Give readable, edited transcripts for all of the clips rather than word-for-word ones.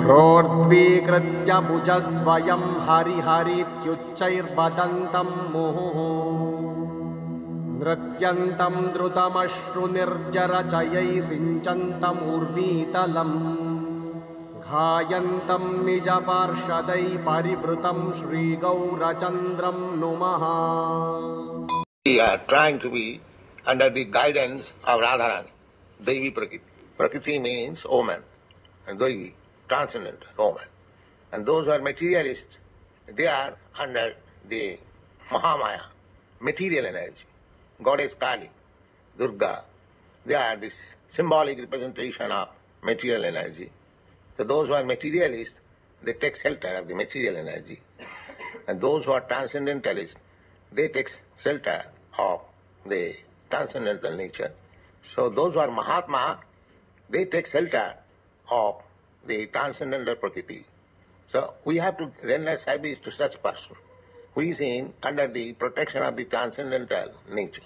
प्रोर्ध्वीकृत्य भुजद्वयं हरिहरीत्युच्चैर्वदन्तं मुहुः नृत्यन्तं द्रुतमश्रुनिर्जरचयैः सिञ्चन्तमूर्वीतलम् घायन्तं निजपार्षदैः परिवृतं श्रीगौरचन्द्रं नुमः। We are trying to be under the guidance of Radharani, Devi Prakriti. Prakriti means woman, and Devi, transcendental woman. And those who are materialists, they are under the Mahamaya, material energy. Goddess Kali, Durga, they are this symbolic representation of material energy. So those who are materialists, they take shelter of the material energy. And those who are transcendentalists, they take shelter of the transcendental nature. So those who are Mahatma, they take shelter of the transcendental Prakriti. So we have to render service to such person who is under the protection of the transcendental nature.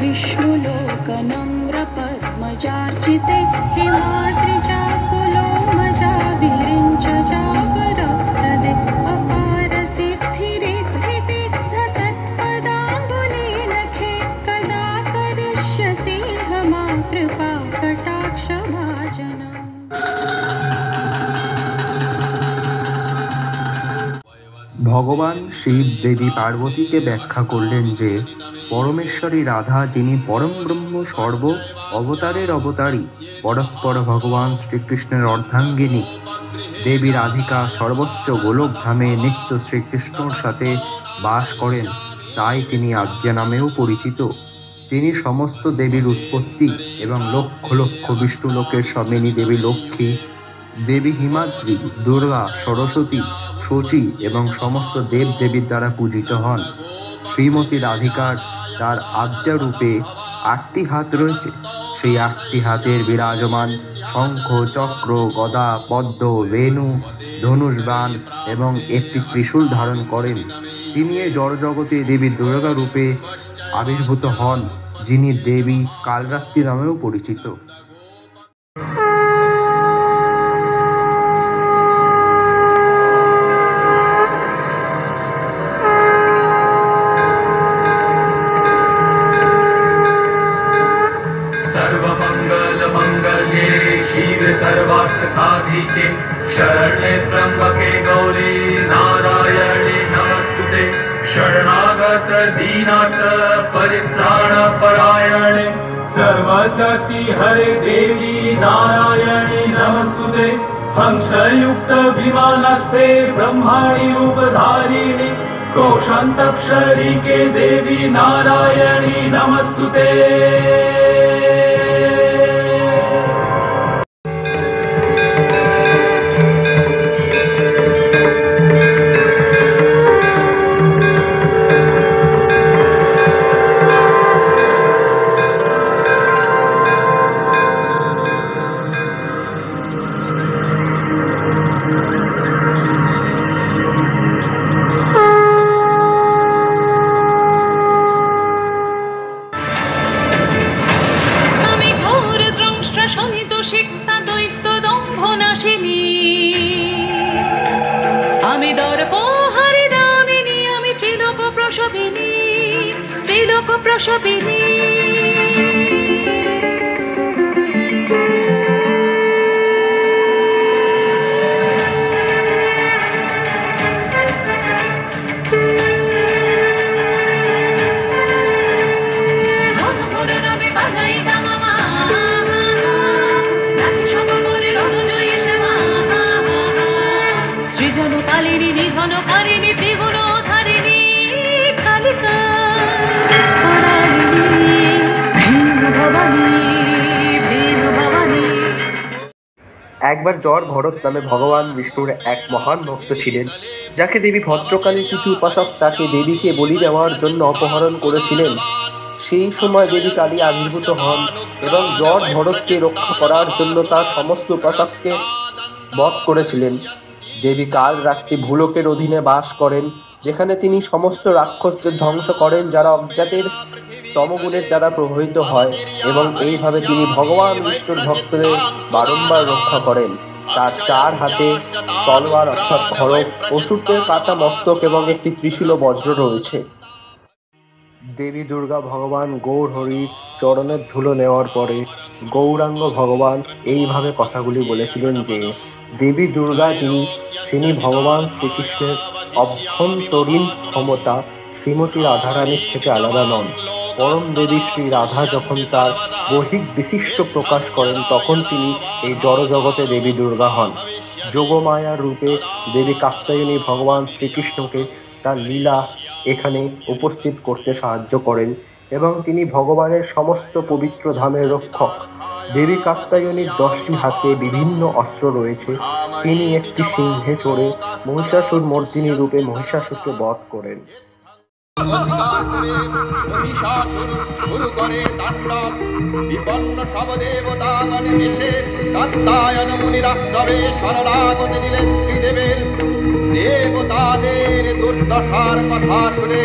विष्णुलोकनम्रपद्मजार्चिते हिमाद्रिचाकुलो मजा विरिञ्च चापरप्रदे अपारसिद्धिरिद्धिदिग्धसत्पदाम्बुलीनखे कदा करिष्यसि हमा कृपा कटाक्षभाजनम्। ভগবান শিব দেবী পার্বতীকে ব্যাখ্যা করলেন যে পরমেশ্বরী রাধা, যিনি পরম ব্রহ্ম সর্ব অবতারের অবতারী, পরস্পর ভগবান শ্রীকৃষ্ণের অর্ধাঙ্গিনী। দেবী রাধিকা সর্বোচ্চ গোলকধামে নিত্য শ্রীকৃষ্ণর সাথে বাস করেন, তাই তিনি আদ্যা নামেও পরিচিত। তিনি সমস্ত দেবীর উৎপত্তি এবং লক্ষ লক্ষ বিষ্ণুলোকের স্বামিনী দেবী লক্ষ্মী, দেবী হিমাদ্রি, দুর্গা, সরস্বতী, শচী এবং সমস্ত দেব দেবীর দ্বারা পূজিত হন। শ্রীমতী রাধিকার তার আদ্যা রূপে ৮টি হাত রয়েছে। সেই ৮টি হাতের বিরাজমান শঙ্খ, চক্র, গদা, পদ্ম, বেণু, ধনুষবাণ এবং একটি ত্রিশূল ধারণ করেন। তিনি এই জড়জগতে দেবী দুর্গা রূপে আবির্ভূত হন, যিনি দেবী কালরাত্রি নামেও পরিচিত। सर्वार्थसाधिके शरण्ये त्र्यंबके गौरी नारायणे नमस्तुते शरणागत दीनाथ परित्राण परायणे सर्वशक्ति हरे देवी नारायणे नमस्तुते हंसयुक्त विमानस्ते ब्रह्माणि रूपधारिणि कोशान्तक्षरी के देवी नारायणी नमस्तुते। ত্রিলোক প্রসবিনী। সৃজন কালিনী নিধন কারিণী ত্রিগুণ ধারিণী কালিকা একবার জ্বর ভরত নামে ভগবান বিষ্ণুর এক মহান ভক্ত ছিলেন, যাকে দেবী ভদ্রকালীর তিথি উপাসক তাকে দেবীকে বলি দেওয়ার জন্য অপহরণ করেছিলেন। সেই সময় দেবী কালী আবির্ভূত হন এবং জ্বর ভরতকে রক্ষা করার জন্য তার সমস্ত উপাসককে বধ করেছিলেন। দেবী কাল রাত্রি ভূলোকের অধীনে বাস করেন, যেখানে তিনি সমস্ত রাক্ষসদের ধ্বংস করেন যারা অজ্ঞাতের তমগুণের দ্বারা প্রভাবিত হয়, এবং এইভাবে তিনি ভগবান বিষ্ণুর ভক্তদের বারংবার রক্ষা করেন। তার 4 হাতে তলোয়ার অর্থাৎ খড়গ, অসুরদের কাটা মস্তক এবং একটি ত্রিশূল বজ্র রয়েছে। দেবী দুর্গা ভগবান গৌর হরির চরণের ধুলো নেওয়ার পরে গৌরাঙ্গ ভগবান এইভাবে কথাগুলি বলেছিলেন যে দেবী দুর্গা যিনি ভগবান শ্রীকৃষ্ণের অভ্যন্তরীণ ক্ষমতা শ্রীমতী রাধারানীর থেকে আলাদা নন। পরম দেবী শ্রী রাধা যখন তার বহিক বিশিষ্ট প্রকাশ করেন তখন তিনি এই জড়জগতে দেবী দুর্গা হন। যোগমায়ার রূপে দেবী কাত্যায়নী ভগবান শ্রীকৃষ্ণকে তার লীলা এখানে উপস্থিত করতে সাহায্য করেন এবং তিনি ভগবানের সমস্ত পবিত্র ধামের রক্ষক। দেবী কাত্যায়নীর 10টি হাতে বিভিন্ন অস্ত্র রয়েছে। তিনি একটি সিংহে চড়ে মহিষাসুর মর্দিনী রূপে মহিষাসুরকে বধ করেন। অধিকার করে মহিষাসুর শুরু করে তাণ্ডব। বিপন্ন সব দেবতাগণ এসে কাত্যায়ন মুনির আশ্রমে শরণাগত দিলেন ত্রিদেবের। দেবতাদের দুর্দশার কথা শুনে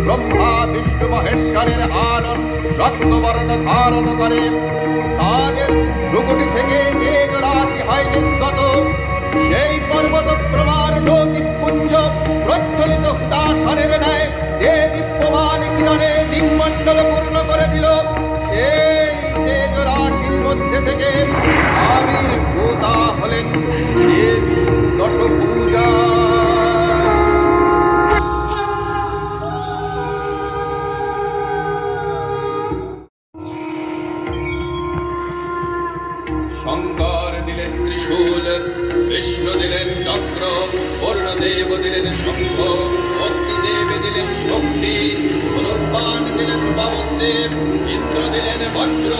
ব্রহ্মা বিষ্ণু মহেশ্বরের আনন রত্নবর্ণ ধারণ করে। তাদের ভ্রুকুটি থেকে তেজ রাশি হয় নির্গত। সেই পর্বত প্রমাণ জ্যোতিপুঞ্জ প্রজ্বলিত হুতাশনের ন্যায় যে দীপ্যমান কিরণে দিনমণ্ডল পূর্ণ করে দিল। সেই তেজ রাশির মধ্যে থেকে আবির্ভূতা হলেন দেবী দশভুজা। শঙ্কর দিলেন ত্রিশূল, বিষ্ণু দিলেন চক্র, বরুণদেব দিলেন শঙ্খ, অগ্নিদেব দিলেন শক্তি, পুনর্বাণ দিলেন বামনদেব, ইন্দ্র দিলেন বজ্র,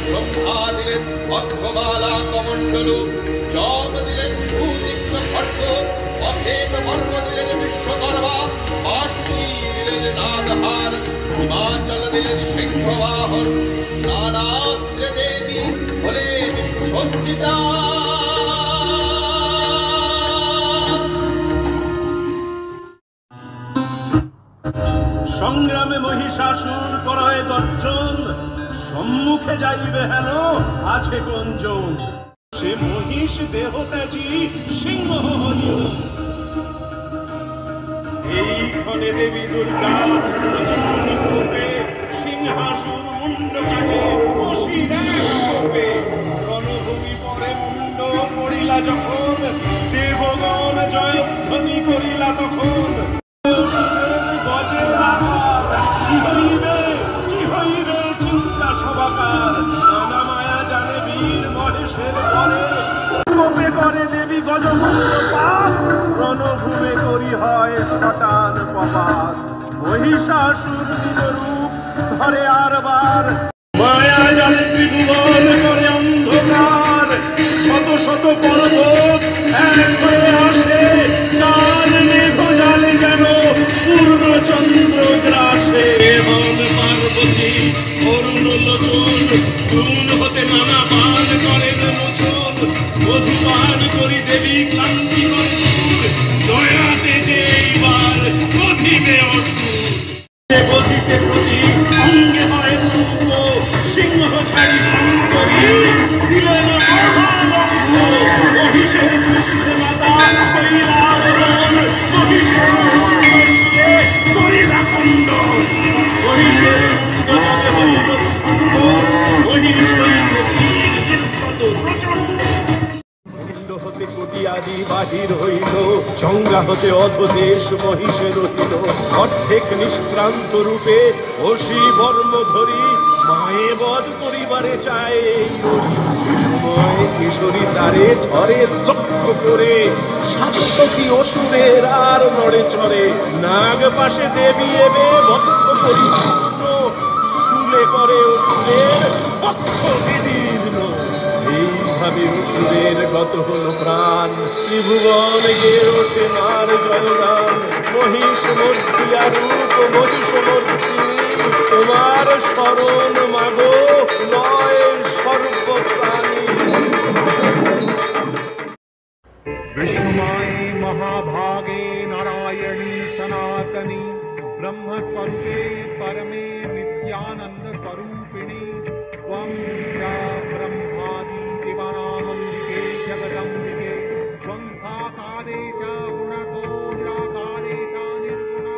ব্রহ্মা দিলেন অক্ষমালা কমণ্ডলু, যম দিলেন সুদীপ্ত খড়্গ, অথেত বর্ম দিলেন বিশ্বকর্মা, বাসুকী দিলেন নাগহার, হিমাচল দিলেন সিংহবাহন। নানাস্ত্রে দেবী হলেন সুসজ্জিতা। সংগ্রামে মহিষাসুর করয় গর্জন, সম্মুখে যাইবে হেন আছে কোনজন। সে মহিষ দেহত্যাজী সিংহ হইল। এই ক্ষণে দেবী দুর্গা রূপে সিংহাসুর মুন্ড কাটে করবে। রণভূমি পরে মুন্ড পড়িলা যখন, দেবগণ জয়ধ্বনি করিলা তখন। কি হইবে চিন্তা সবাকার, নানা মায়া জানে বীর মহেশের পরে। কোপে করে দেবী গজমুন্ড পাপ, রণভূমে করি হয় শটান প্রপাত। মহিষাসুর নিজ রূপ ধরে আরবার, মায়া জালে ত্রিভুবন করে অন্ধকার। শত শত পর্বত এক হয়ে আসে, তার মেঘ জালে যেন পূর্ণ চন্দ্র গ্রাসে। হেমন পার্বতী অরুণ লোচন, গুণ হতে নানা পান করেন মোচন। মধুপান করি দেবী ক্লান্তি কর্পূর, দয়াতে যে এইবার গধিবে অসুর। গধিতে প্রতি অঙ্গে হয় রূপ হতে অধদেশ মহিষে রহিত অর্ধেক নিষ্ক্রান্ত রূপে অসি বর্ম ধরি মায়ে বধ করিবারে চায় এই সময় কিশোরী তারে ধরে দক্ষ করে সাতটি অসুরের আর নড়ে চড়ে নাগ পাশে দেবী এবে বদ্ধ পরিপূর্ণ শুলে করে অসুরের পক্ষ বিদীর্ণ। এইভাবে অসুরের গত হল প্রাণ, ত্রিভুবন গে ওঠে মার জয়গান। মহিষ মর্তিয়া রূপ মহিষমর্তি, তোমার শরণ মাগো নয় সর্বপ্রাণী। विष्णुमाये महाभागे नारायणी सनातनी ब्रह्मस्वरूपे परमे नित्यानंद स्वरूपिणी त्वं च